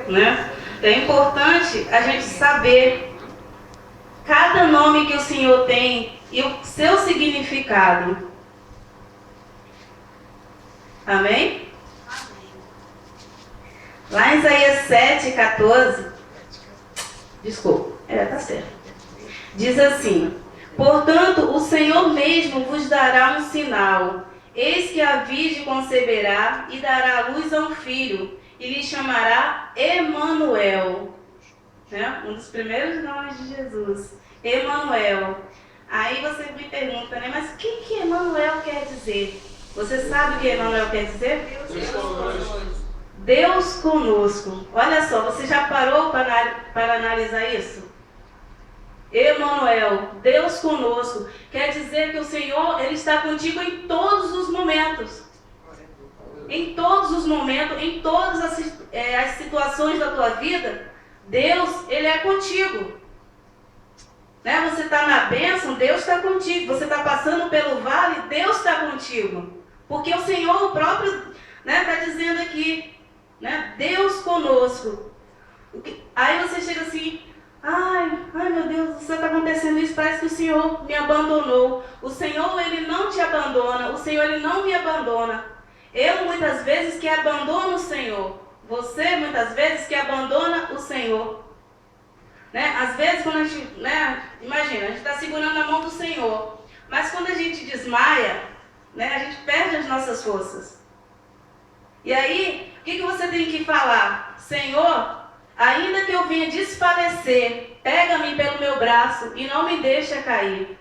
né? É importante a gente saber cada nome que o Senhor tem e o seu significado. Amém? Lá em Isaías 7:14, desculpa, tá certo. Diz assim: portanto, o Senhor mesmo vos dará um sinal. Eis que a virgem conceberá e dará à luz a um filho, e lhe chamará Emanuel. Né? Um dos primeiros nomes de Jesus. Emanuel. Aí você me pergunta, né? Mas o que Emanuel quer dizer? Você sabe o que Emanuel quer dizer? Deus conosco. Deus conosco. Olha só, você já parou para analisar isso? Emanuel, Deus conosco, quer dizer que o Senhor, Ele está contigo em todos os momentos. Em todos os momentos, em todas as situações da tua vida, Deus, Ele é contigo. Né? Você está na bênção, Deus está contigo. Você está passando pelo vale, Deus está contigo. Porque o Senhor, o próprio, está dizendo aqui, né? Deus conosco. Aí você chega assim... Ai, meu Deus, está acontecendo isso, parece que o Senhor me abandonou. O Senhor, Ele não te abandona, o Senhor, Ele não me abandona. Eu, muitas vezes, que abandono o Senhor. Você, muitas vezes, que abandona o Senhor. Né? Às vezes, quando a gente, imagina, a gente está segurando a mão do Senhor. Mas quando a gente desmaia, a gente perde as nossas forças. E aí, o que você tem que falar? Senhor... ainda que eu venha desfalecer, pega-me pelo meu braço e não me deixa cair.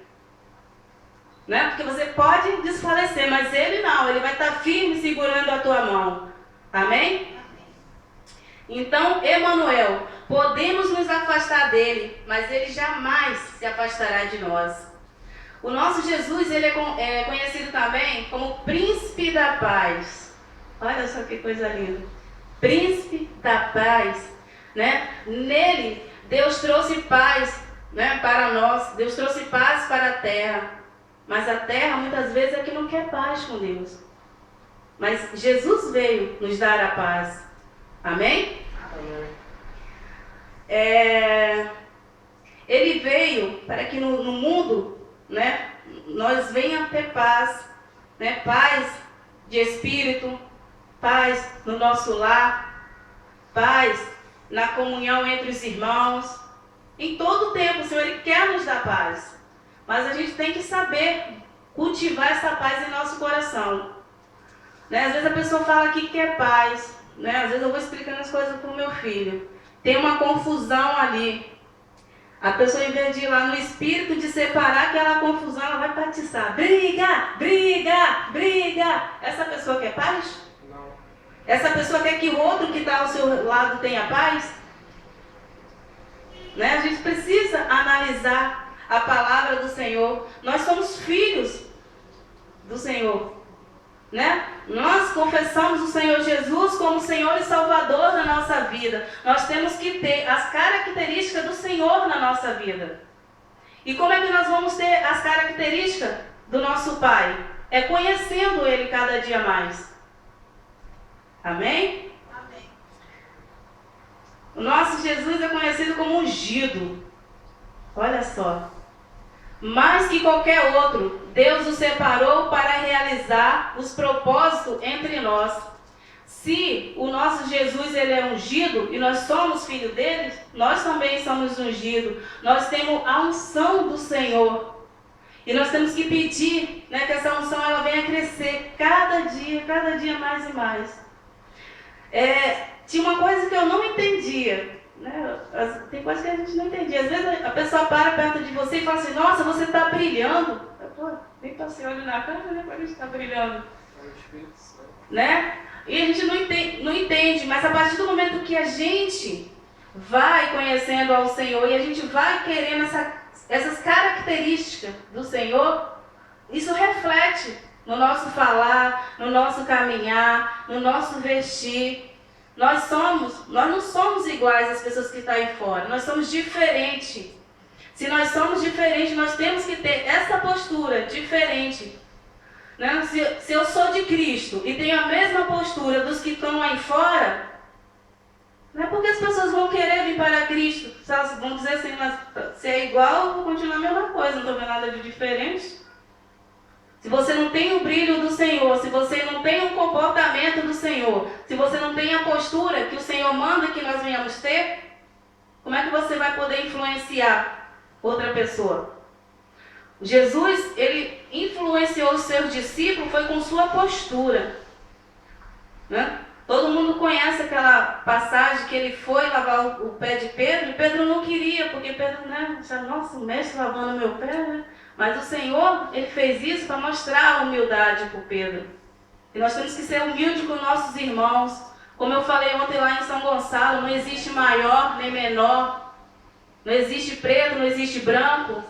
Né? Porque você pode desfalecer, mas Ele não. Ele vai estar firme segurando a tua mão. Amém? Então, Emanuel, podemos nos afastar dele, mas Ele jamais se afastará de nós. O nosso Jesus, Ele é conhecido também como Príncipe da Paz. Olha só que coisa linda. Príncipe da Paz. Né? Nele, Deus trouxe paz, para nós. Deus trouxe paz para a terra. Mas a terra, muitas vezes, é que não quer paz com Deus. Mas Jesus veio nos dar a paz. Amém? Amém. Ele veio para que no mundo, nós venhamos ter paz. Paz de espírito, paz no nosso lar, paz na comunhão entre os irmãos. Em todo o tempo, o Senhor, Ele quer nos dar paz. Mas a gente tem que saber cultivar essa paz em nosso coração. Às vezes a pessoa fala que quer paz. Às vezes eu vou explicando as coisas para o meu filho. Tem uma confusão ali. A pessoa, em vez de ir lá no espírito de separar aquela confusão, ela vai patiçar. Briga, briga, briga. Essa pessoa quer paz? Essa pessoa quer que o outro que está ao seu lado tenha paz? A gente precisa analisar a palavra do Senhor. Nós somos filhos do Senhor. Nós confessamos o Senhor Jesus como Senhor e Salvador da nossa vida. Nós temos que ter as características do Senhor na nossa vida. E como é que nós vamos ter as características do nosso Pai? É conhecendo Ele cada dia mais. Amém? Amém. O nosso Jesus é conhecido como ungido. Olha só. Mais que qualquer outro, Deus o separou para realizar os propósitos entre nós. Se o nosso Jesus, Ele é ungido e nós somos filhos dele, nós também somos ungidos. Nós temos a unção do Senhor. E nós temos que pedir, que essa unção ela venha crescer cada dia mais e mais. Tinha uma coisa que eu não entendia, tem coisas que a gente não entendia. Às vezes a pessoa para perto de você e fala assim: nossa, você está brilhando. Nem para você olhar na cara, para a gente estar brilhando. E a gente não entende, mas a partir do momento que a gente vai conhecendo ao Senhor e a gente vai querendo essas características do Senhor, isso reflete no nosso falar, no nosso caminhar, no nosso vestir. Nós não somos iguais às pessoas que estão aí fora. Nós somos diferentes. Se nós somos diferentes, nós temos que ter essa postura diferente. Se eu sou de Cristo e tenho a mesma postura dos que estão aí fora, não é Cristo. Vamos dizer assim, mas se é igual, eu vou continuar a mesma coisa, não estou vendo nada de diferente. Se você não tem o brilho do Senhor, se você não tem o comportamento do Senhor, se você não tem a postura que o Senhor manda que nós venhamos ter, como é que você vai poder influenciar outra pessoa? Jesus, ele influenciou os seus discípulos, foi com sua postura. Né? Todo mundo conhece aquela passagem que ele foi lavar o pé de Pedro, e Pedro não queria, porque Pedro, né, nossa, o mestre lavando meu pé, né? Mas o Senhor, ele fez isso para mostrar a humildade para o Pedro. E nós temos que ser humildes com nossos irmãos. Como eu falei ontem lá em São Gonçalo, não existe maior nem menor, não existe preto, não existe branco,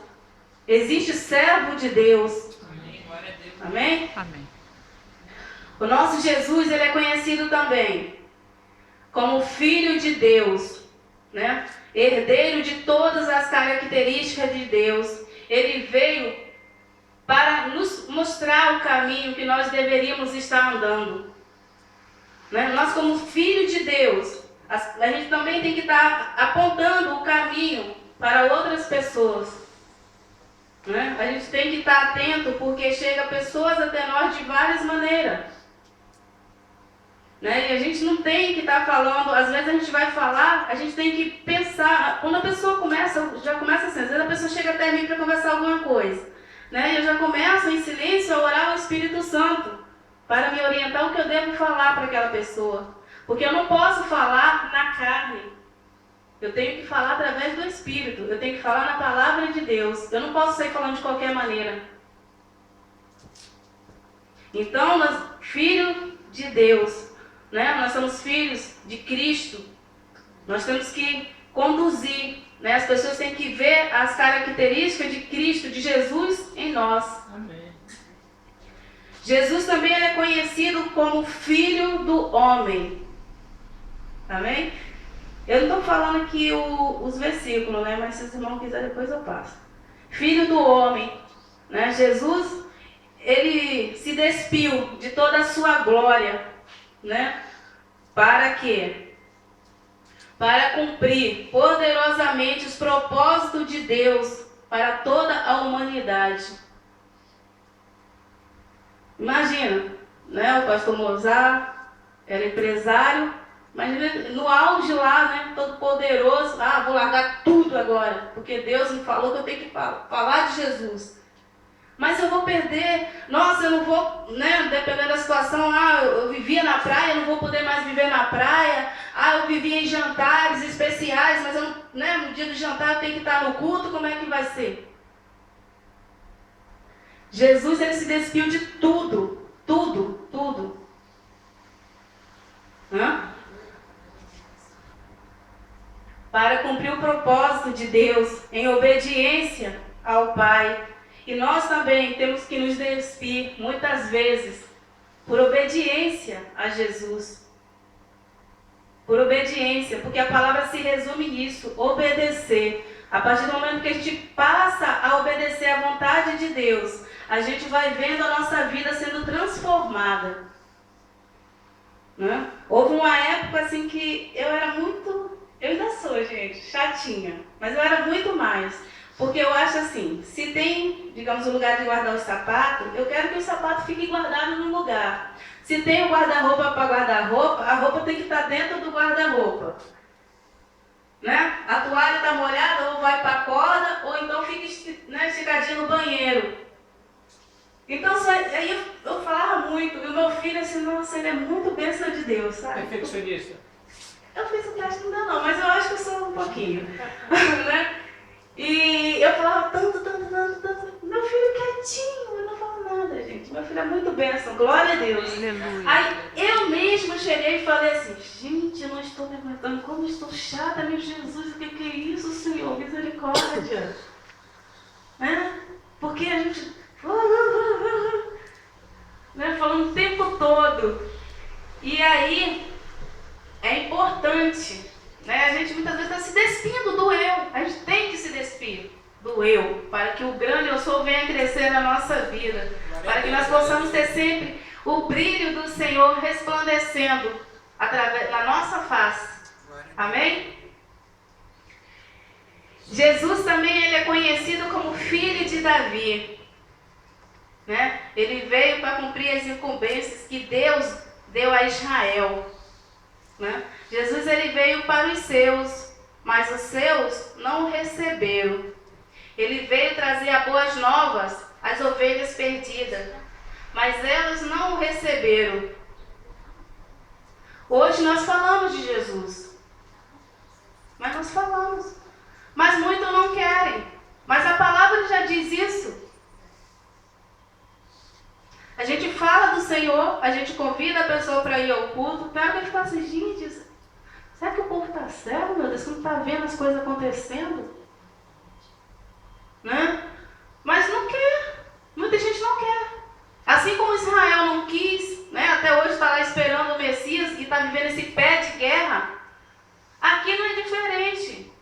existe servo de Deus. Amém. Glória a Deus. Amém? Amém. O nosso Jesus, ele é conhecido também como Filho de Deus, né? Herdeiro de todas as características de Deus. Ele veio para nos mostrar o caminho que nós deveríamos estar andando. Né? Nós, como Filho de Deus, a gente também tem que estar apontando o caminho para outras pessoas. Né? A gente tem que estar atento, porque chega pessoas até nós de várias maneiras. Né? E a gente não tem que estar falando, às vezes a gente vai falar, a gente tem que pensar. Quando a pessoa começa, já começa assim, às vezes a pessoa chega até mim para conversar alguma coisa. Né? E eu já começo em silêncio a orar ao Espírito Santo, para me orientar o que eu devo falar para aquela pessoa. Porque eu não posso falar na carne. Eu tenho que falar através do Espírito. Eu tenho que falar na palavra de Deus. Eu não posso sair falando de qualquer maneira. Então, nós, filho de Deus, né? Nós somos filhos de Cristo. Nós temos que conduzir. Né? As pessoas têm que ver as características de Cristo, de Jesus em nós. Amém. Jesus também ele é conhecido como Filho do Homem. Amém? Eu não estou falando aqui os versículos, né? Mas se os irmãos quiserem, depois eu passo. Filho do Homem. Né? Jesus, ele se despiu de toda a sua glória. Né? Para quê? Para cumprir poderosamente os propósitos de Deus para toda a humanidade. Imagina, né? O pastor Mozart era empresário, mas no auge lá, né? Todo poderoso, vou largar tudo agora, porque Deus me falou que eu tenho que falar de Jesus. Mas eu vou perder, nossa, eu não vou, né, dependendo da situação, eu vivia na praia, eu não vou poder mais viver na praia, eu vivia em jantares especiais, mas eu não, né, no dia do jantar eu tenho que estar no culto, como é que vai ser? Jesus, ele se despiu de tudo, tudo, tudo. Para cumprir o propósito de Deus, em obediência ao Pai. E nós também temos que nos despir, muitas vezes, por obediência a Jesus. Por obediência, porque a palavra se resume nisso, obedecer. A partir do momento que a gente passa a obedecer à vontade de Deus, a gente vai vendo a nossa vida sendo transformada. Né? Houve uma época assim que eu era muito, eu ainda sou, gente, chatinha, mas eu era muito mais. Porque eu acho assim, se tem, digamos, o lugar de guardar os sapatos, eu quero que o sapato fique guardado num lugar. Se tem o guarda-roupa para guardar roupa, a roupa tem que estar dentro do guarda-roupa. Né? A toalha está molhada, ou vai para a corda, ou então fica, né, esticadinho no banheiro. Então, aí eu falava muito, e o meu filho assim, nossa, ele é muito bênção de Deus, sabe? Perfeccionista. Eu fiz o teste ainda não, mas eu acho que eu sou um pouquinho. Né? E eu falava tanto. Meu filho quietinho, eu não falo nada, gente. Meu filho é muito bênção, glória a Deus. Aleluia. Aí eu mesmo cheguei e falei assim, gente, eu não estou me aguentando, como estou chata, meu Jesus, o que é isso, Senhor? Misericórdia. Né? Porque a gente, né, falando o tempo todo. E aí, é importante, né? A gente muitas vezes está se despindo do eu. A gente tem que se despir do eu, para que o grande eu sou venha crescer na nossa vida. Para que nós possamos ter sempre o brilho do Senhor resplandecendo através da nossa face. Amém? Jesus também ele é conhecido como filho de Davi. Né? Ele veio para cumprir as incumbências que Deus deu a Israel. Né? Jesus ele veio para os seus, mas os seus não o receberam. Ele veio trazer a boas novas às ovelhas perdidas, mas elas não o receberam. Hoje nós falamos de Jesus, mas muitos não querem. Mas a palavra já diz isso. A gente fala do Senhor, a gente convida a pessoa para ir ao culto, pega e fala assim, gente, será que o povo está cego, meu Deus, que não está vendo as coisas acontecendo? Né? Mas não quer, muita gente não quer. Assim como Israel não quis, né? Até hoje está lá esperando o Messias e está vivendo esse pé de guerra, aqui não é diferente.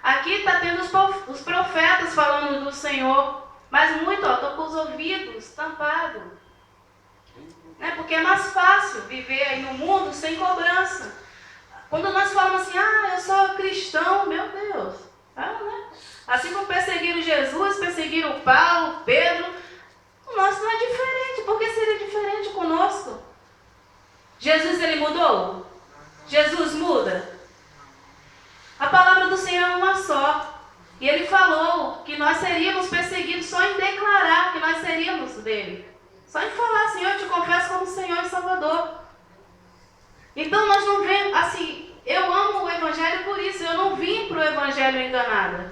Aqui está tendo os profetas falando do Senhor, mas muito, estou com os ouvidos tampados. Né? Porque é mais fácil viver aí no mundo sem cobrança. Quando nós falamos assim, eu sou cristão, meu Deus. Né? Assim como perseguiram Jesus, perseguiram Paulo, Pedro, o nosso não é diferente. Por que seria diferente conosco? Jesus, ele mudou? Jesus muda? A palavra do Senhor é uma só. E ele falou que nós seríamos perseguidos só em declarar que nós seríamos dele. Só em falar, Senhor, eu te confesso como Senhor e Salvador. Então nós não vemos, assim, eu amo o Evangelho por isso. Eu não vim para o Evangelho enganada.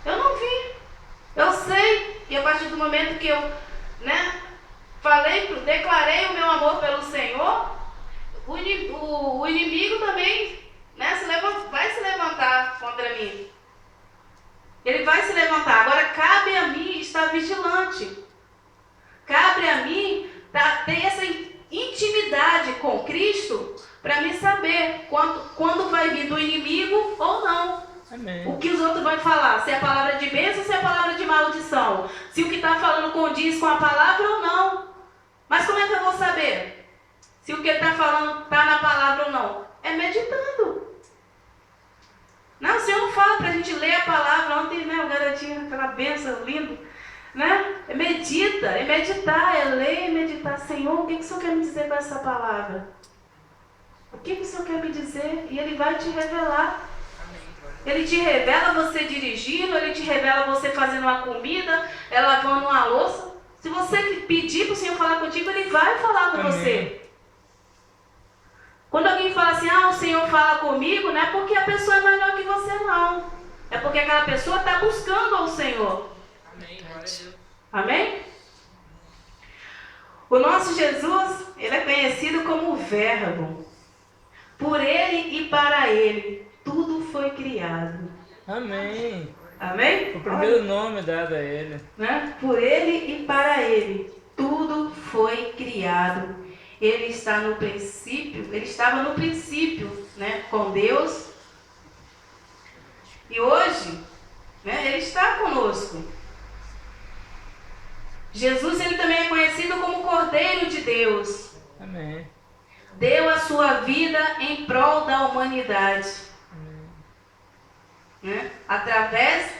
Eu não vim. Eu sei que a partir do momento que eu, declarei o meu amor pelo Senhor, o inimigo também, vai se levantar contra mim. Ele vai se levantar. Agora cabe a mim estar vigilante. Cabe a mim ter essa intimidade com Cristo para me saber quando vai vir do inimigo ou não. Amém. O que os outros vão falar, se é a palavra de bênção ou se é a palavra de maldição. Se o que está falando condiz com a palavra ou não. Mas como é que eu vou saber se o que ele está falando está na palavra ou não? É meditando. Não, o Senhor não fala para a gente ler a palavra. Ontem, o garotinho, aquela bênção linda. É medita, é meditar, é ler e meditar. Senhor, o que o Senhor quer me dizer com essa palavra? O que o Senhor quer me dizer? E Ele vai te revelar. Ele te revela você dirigindo, Ele te revela você fazendo uma comida, lavando uma louça. Se você pedir para o Senhor falar contigo, Ele vai falar com você. Quando alguém fala assim, o Senhor fala comigo, não é porque a pessoa é melhor que você, não. É porque aquela pessoa está buscando ao Senhor. Amém. Amém? O nosso Jesus, ele é conhecido como o Verbo. Por ele e para ele, tudo foi criado. Amém. Amém? O primeiro nome dado a ele. Por ele e para ele, tudo foi criado. Ele está no princípio, ele estava no princípio, com Deus. E hoje, ele está conosco. Jesus, ele também é conhecido como Cordeiro de Deus. Amém. Deu a sua vida em prol da humanidade. Amém. Através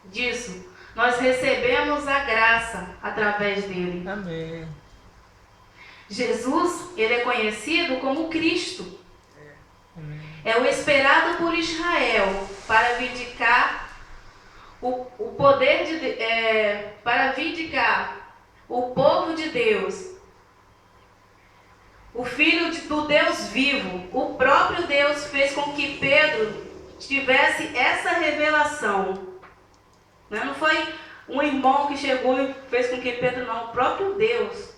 disso, nós recebemos a graça através dele. Amém. Jesus, ele é conhecido como Cristo. Amém. É o esperado por Israel para vindicar o poder para vindicar o povo de Deus, o Filho do Deus vivo. O próprio Deus fez com que Pedro tivesse essa revelação. Não foi um irmão que chegou e fez com que Pedro, não. O próprio Deus.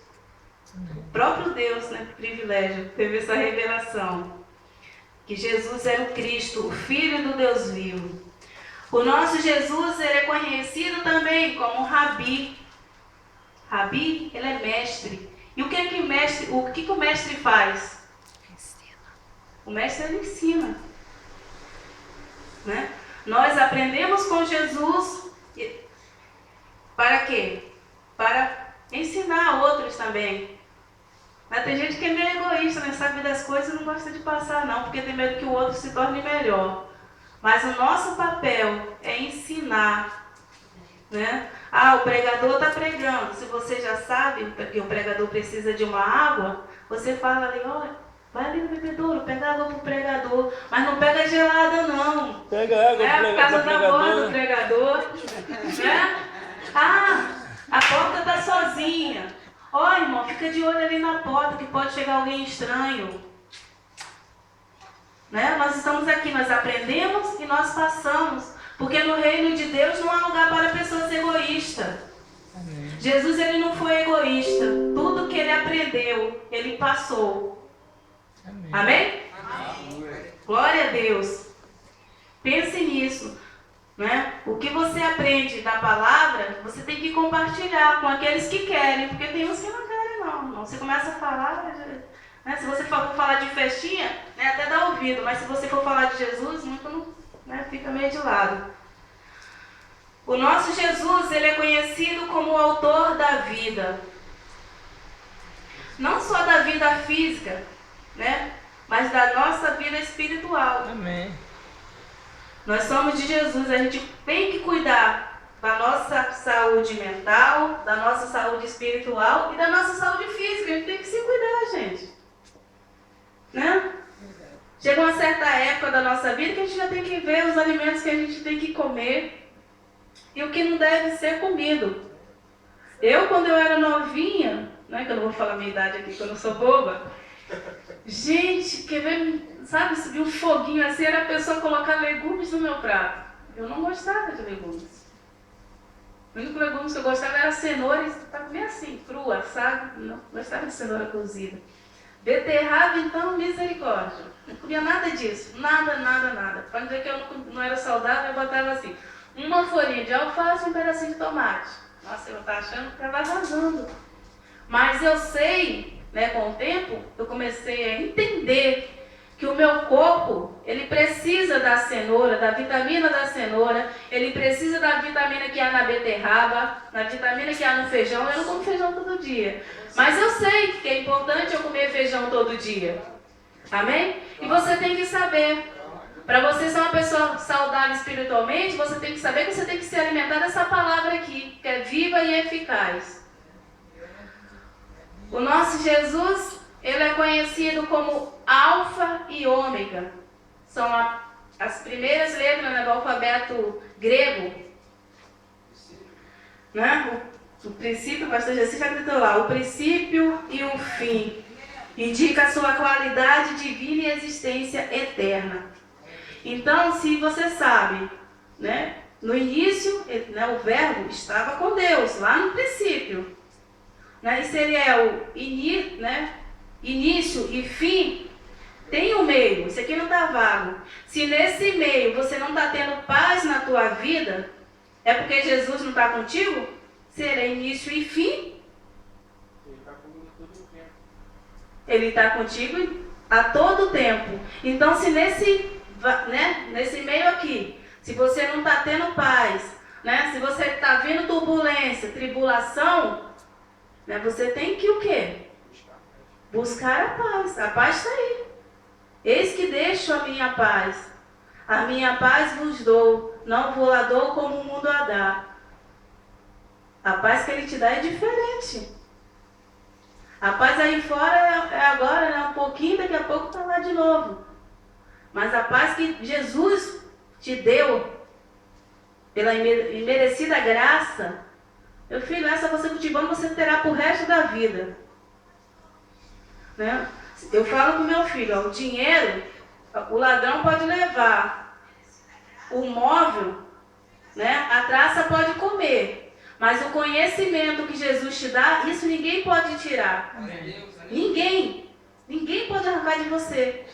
O próprio Deus, privilégio, teve essa revelação. Que Jesus era o Cristo, o Filho do Deus vivo. O nosso Jesus, ele é conhecido também como Rabi. Rabi, ele é mestre. E o que o mestre faz? Ensina. O mestre, ele ensina. Nós aprendemos com Jesus para quê? Para ensinar a outros também. Mas tem gente que é meio egoísta, sabe das coisas e não gosta de passar não, porque tem medo que o outro se torne melhor. Mas o nosso papel é ensinar, né? Ah, o pregador está pregando. Se você já sabe que o pregador precisa de uma água, você fala ali, olha, vai ali no bebedouro, pega água para o pregador. Mas não pega gelada não. Pega água Né? Por causa da voz do pregador. pregador. Né? Ah, a porta está sozinha. Ó, irmão, fica de olho ali na porta que pode chegar alguém estranho. Né? Nós estamos aqui, nós aprendemos e nós passamos. Porque no reino de Deus não há lugar para pessoas egoístas. Amém. Jesus, ele não foi egoísta. Tudo que ele aprendeu, ele passou. Amém. Amém? Amém. Glória a Deus. Pense nisso. Né? O que você aprende da palavra, você tem que compartilhar com aqueles que querem. Porque tem uns que não querem, não. Você começa a falar... Né? Se você for falar de festinha, né, até dá ouvido. Mas se você for falar de Jesus, muito não, né, fica meio de lado. O nosso Jesus, ele é conhecido como o autor da vida. Não só da vida física, né, mas da nossa vida espiritual. Amém. Nós somos de Jesus, a gente tem que cuidar da nossa saúde mental, da nossa saúde espiritual e da nossa saúde física. A gente tem que se cuidar, gente. Né? Chega uma certa época da nossa vida que a gente já tem que ver os alimentos que a gente tem que comer e o que não deve ser comido. Eu, quando eu era novinha, né, que eu não vou falar a minha idade aqui, que eu não sou boba, gente, quer ver, sabe, subir um foguinho assim, era a pessoa colocar legumes no meu prato. Eu não gostava de legumes. O único legumes que eu gostava era cenoura, e estava bem assim, crua, sabe? Não gostava de cenoura cozida. Beterraba, então, misericórdia. Não comia nada disso. Nada, nada, nada. Para dizer que eu não era saudável, eu botava assim, uma folhinha de alface e um pedacinho de tomate. Nossa, eu estava achando que estava arrasando. Mas eu sei, né, com o tempo, eu comecei a entender que o meu corpo, ele precisa da cenoura, da vitamina da cenoura, ele precisa da vitamina que há na beterraba, da vitamina que há no feijão. Eu não como feijão todo dia. Mas eu sei que é importante eu comer feijão todo dia. Amém? E você tem que saber. Para você ser uma pessoa saudável espiritualmente, você tem que saber que você tem que se alimentar dessa palavra aqui, que é viva e eficaz. O nosso Jesus, ele é conhecido como Alfa e Ômega. São as primeiras letras, né, do alfabeto grego. Né? O princípio, o pastor Jessi já gritou lá, o princípio e o fim. Indica a sua qualidade divina e existência eterna. Então, se você sabe, né, no início, né, o verbo estava com Deus, lá no princípio. Né, e se ele é o né, início e fim, tem um meio. Isso aqui não está vago. Se nesse meio você não está tendo paz na tua vida, é porque Jesus não está contigo? Se ele é início e fim, ele está contigo a todo tempo. Então, se nesse meio aqui, se você não está tendo paz, né, se você está vendo turbulência, tribulação, né, você tem que o quê? Buscar a paz. A paz está aí. Eis que deixo a minha paz. A minha paz vos dou. Não vou a dou como o mundo a dá. A paz que ele te dá é diferente. A paz aí fora é agora, né, um pouquinho, daqui a pouco está lá de novo. Mas a paz que Jesus te deu, pela imerecida graça, meu filho, essa você cultivando, você terá para o resto da vida. Né? Eu falo para o meu filho, ó, o dinheiro, o ladrão pode levar. O móvel, né, a traça pode comer. Mas o conhecimento que Jesus te dá, isso ninguém pode tirar. Amém. Ninguém. Ninguém pode arrancar de você.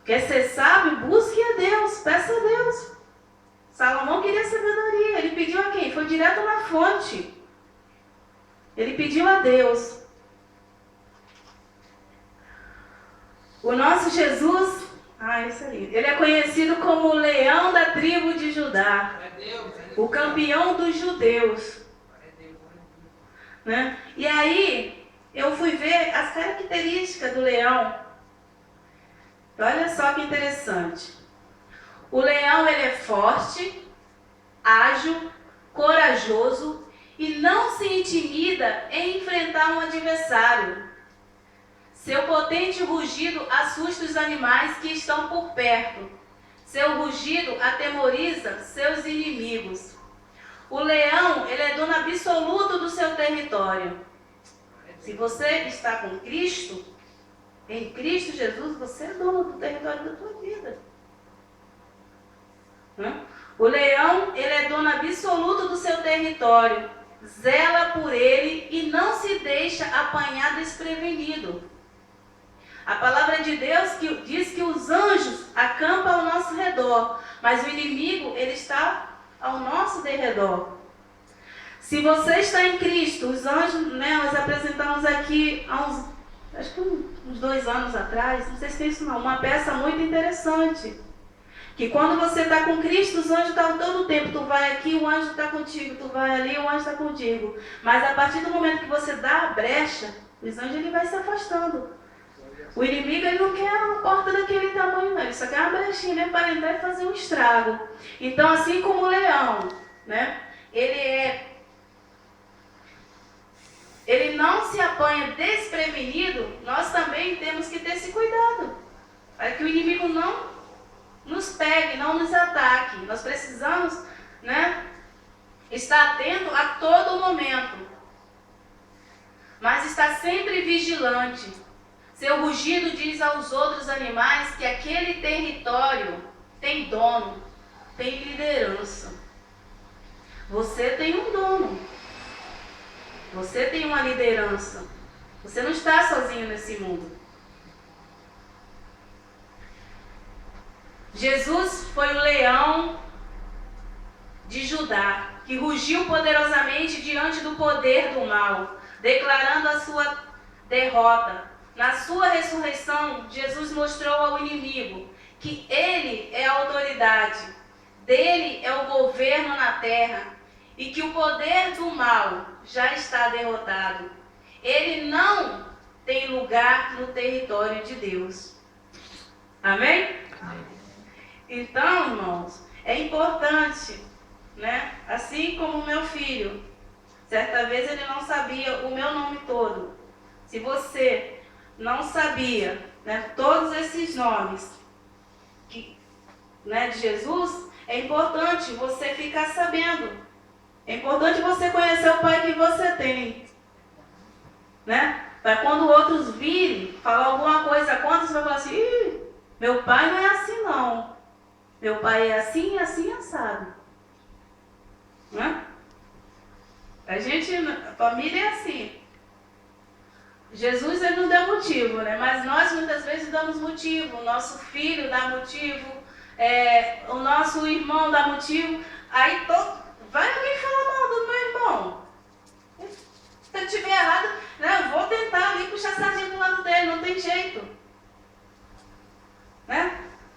Quer ser sábio? Busque a Deus. Peça a Deus. Salomão queria sabedoria. Ele pediu a quem? Foi direto na fonte. Ele pediu a Deus. O nosso Jesus, isso aí. Ele é conhecido como o leão da tribo de Judá. O campeão dos judeus. Né? E aí, eu fui ver as características do leão. Olha só que interessante. O leão, ele é forte, ágil, corajoso e não se intimida em enfrentar um adversário. Seu potente rugido assusta os animais que estão por perto. Seu rugido atemoriza seus inimigos. O leão, ele é dono absoluto do seu território. Se você está com Cristo, em Cristo Jesus, você é dono do território da tua vida. O leão, ele é dono absoluto do seu território. Zela por ele e não se deixa apanhar desprevenido. A palavra de Deus diz que os anjos acampam ao nosso redor, mas o inimigo, ele está ao nosso derredor. Se você está em Cristo, os anjos, nós apresentamos aqui há uns 2 anos atrás, não sei se tem isso não, uma peça muito interessante. Que quando você está com Cristo, os anjos estão todo o tempo. Tu vai aqui, o anjo está contigo. Tu vai ali, o anjo está contigo. Mas a partir do momento que você dá a brecha, os anjos ele vai se afastando. O inimigo ele não quer uma porta daquele tamanho, não. Ele só quer uma brechinha mesmo para entrar e fazer um estrago. Então, assim como o leão, ele não se apanha desprevenido, nós também temos que ter esse cuidado. Para que o inimigo não nos pegue, não nos ataque. Nós precisamos, estar atento a todo momento. Mas estar sempre vigilante. Seu rugido diz aos outros animais que aquele território tem dono, tem liderança. Você tem um dono. Você tem uma liderança. Você não está sozinho nesse mundo. Jesus foi o leão de Judá, que rugiu poderosamente diante do poder do mal, declarando a sua derrota. Na sua ressurreição, Jesus mostrou ao inimigo que ele é a autoridade, dele é o governo na terra e que o poder do mal já está derrotado. Ele não tem lugar no território de Deus. Amém? Então, irmãos, é importante, assim como o meu filho, certa vez ele não sabia o meu nome todo. Se você não sabia, todos esses nomes de Jesus, é importante você ficar sabendo. É importante você conhecer o Pai que você tem, para quando outros virem falar alguma coisa contra, você vai falar assim: meu pai não é assim não. Meu pai é assim, assim, assado. A família é assim. Jesus ele não deu motivo, mas nós muitas vezes damos motivo. O nosso filho dá motivo, o nosso irmão dá motivo. Aí vai alguém falar mal do meu irmão. Se eu estiver errado, eu vou tentar ali puxar a sardinha do lado dele, não tem jeito.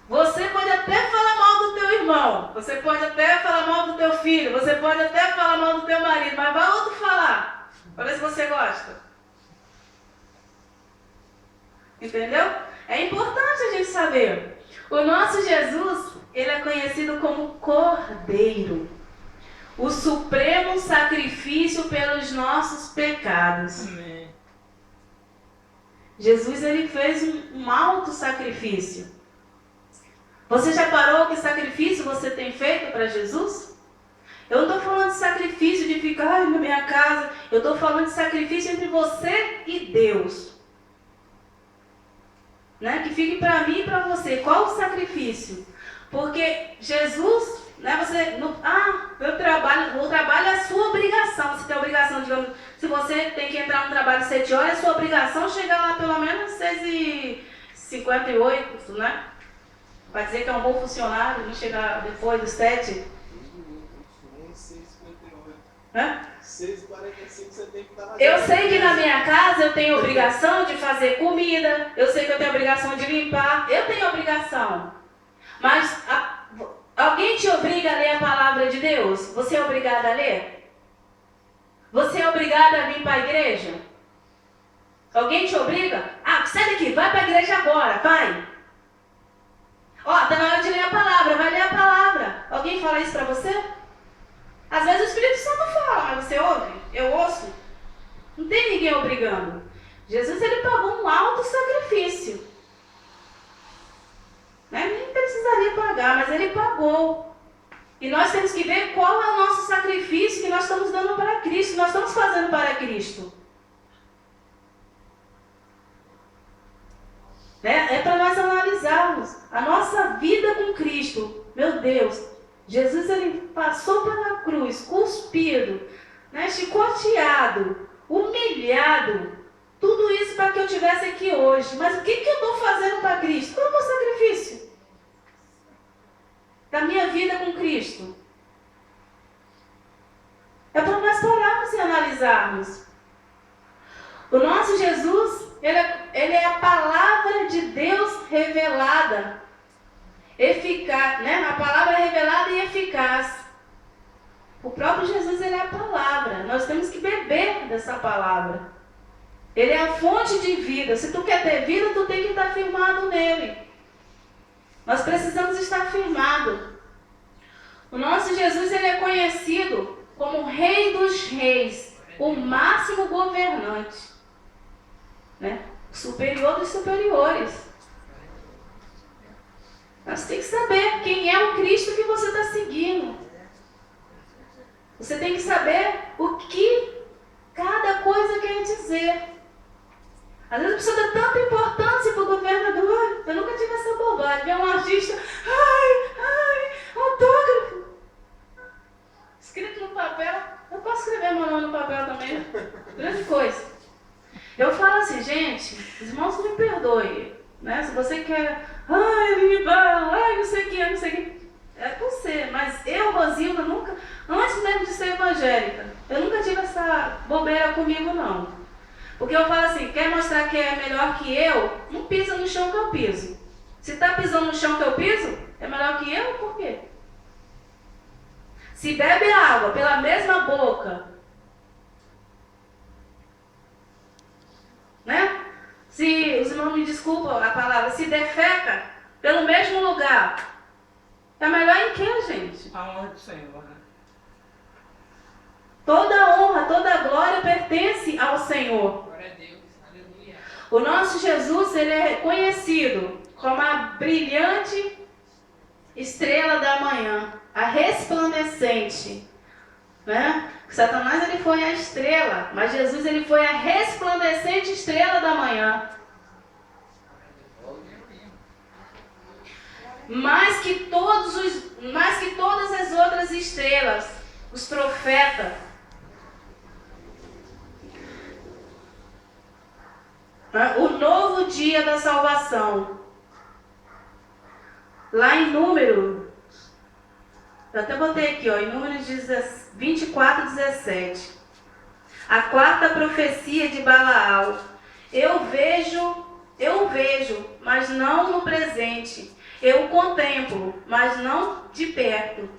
Você pode até falar mal do teu irmão, você pode até falar mal do teu filho, você pode até falar mal do teu marido, mas vai outro falar, para ver se você gosta. Entendeu? É importante a gente saber. O nosso Jesus, ele é conhecido como Cordeiro, o supremo sacrifício pelos nossos pecados. Amém. Jesus, ele fez um alto sacrifício. Você já parou que sacrifício você tem feito para Jesus? Eu não estou falando de sacrifício de ficar na minha casa. Eu estou falando de sacrifício entre você e Deus. Que fique para mim e para você. Qual o sacrifício? Porque Jesus, o trabalho é a sua obrigação. Você tem a obrigação, digamos, se você tem que entrar no trabalho às 7 horas, é sua obrigação chegar lá pelo menos às 6h58, Para dizer que é um bom funcionário, não chegar depois dos 7. 6h45 você tem que estar na Eu sei que na minha casa eu tenho obrigação de fazer comida, eu sei que eu tenho obrigação de limpar, eu tenho obrigação. Mas alguém te obriga a ler a palavra de Deus? Você é obrigado a ler? Você é obrigado a vir para a igreja? Alguém te obriga? Sai daqui, vai para a igreja agora, vai. Está na hora de ler a palavra, vai ler a mas Ele pagou. E nós temos que ver qual é o nosso sacrifício que nós estamos dando para Cristo, nós estamos fazendo para Cristo. É para nós analisarmos a nossa vida com Cristo. Meu Deus, Jesus ele passou pela cruz, cuspido, chicoteado, humilhado. Tudo isso para que eu estivesse aqui hoje. Mas o que eu estou fazendo para Cristo? Qual é o meu sacrifício? Da minha vida com Cristo. É para nós pararmos e analisarmos. O nosso Jesus, ele é a palavra de Deus revelada. Eficaz, A palavra é revelada e eficaz. O próprio Jesus, ele é a palavra. Nós temos que beber dessa palavra. Ele é a fonte de vida. Se tu quer ter vida, tu tem que estar firmado nele. Nós precisamos estar firmados. O nosso Jesus, ele é conhecido como o Rei dos Reis, o máximo governante, o superior dos superiores. Nós temos que saber quem é o Cristo que você está seguindo. Você tem que saber o que cada coisa quer dizer. Às vezes a pessoa dá tanta importância para o governador. Eu nunca tive essa bobagem. Ver um artista, autógrafo. Escrito no papel. Eu posso escrever meu nome no papel também. Grande coisa. Eu falo assim, gente, os irmãos me perdoem. Se você quer, não sei o que. É com você. Mas eu, Rosilda, nunca, antes mesmo de ser evangélica, eu nunca tive essa bobeira comigo, não. Porque eu falo assim, quer mostrar que é melhor que eu, não pisa no chão que eu piso. Se está pisando no chão que eu piso, é melhor que eu, por quê? Se bebe água pela mesma boca, se, os irmãos me desculpam a palavra, se defeca pelo mesmo lugar, é melhor em que, gente? A honra do Senhor, Toda honra, toda glória pertence ao Senhor. Glória a Deus, aleluia. O nosso Jesus, ele é conhecido como a brilhante estrela da manhã, a resplandecente. Satanás, ele foi a estrela, mas Jesus, ele foi a resplandecente estrela da manhã. Mais que todas as outras estrelas, os profetas, o novo dia da salvação. Lá em Números, eu até botei aqui, em Números 24, 17. A quarta profecia de Balaal. Eu vejo, mas não no presente. Eu contemplo, mas não de perto.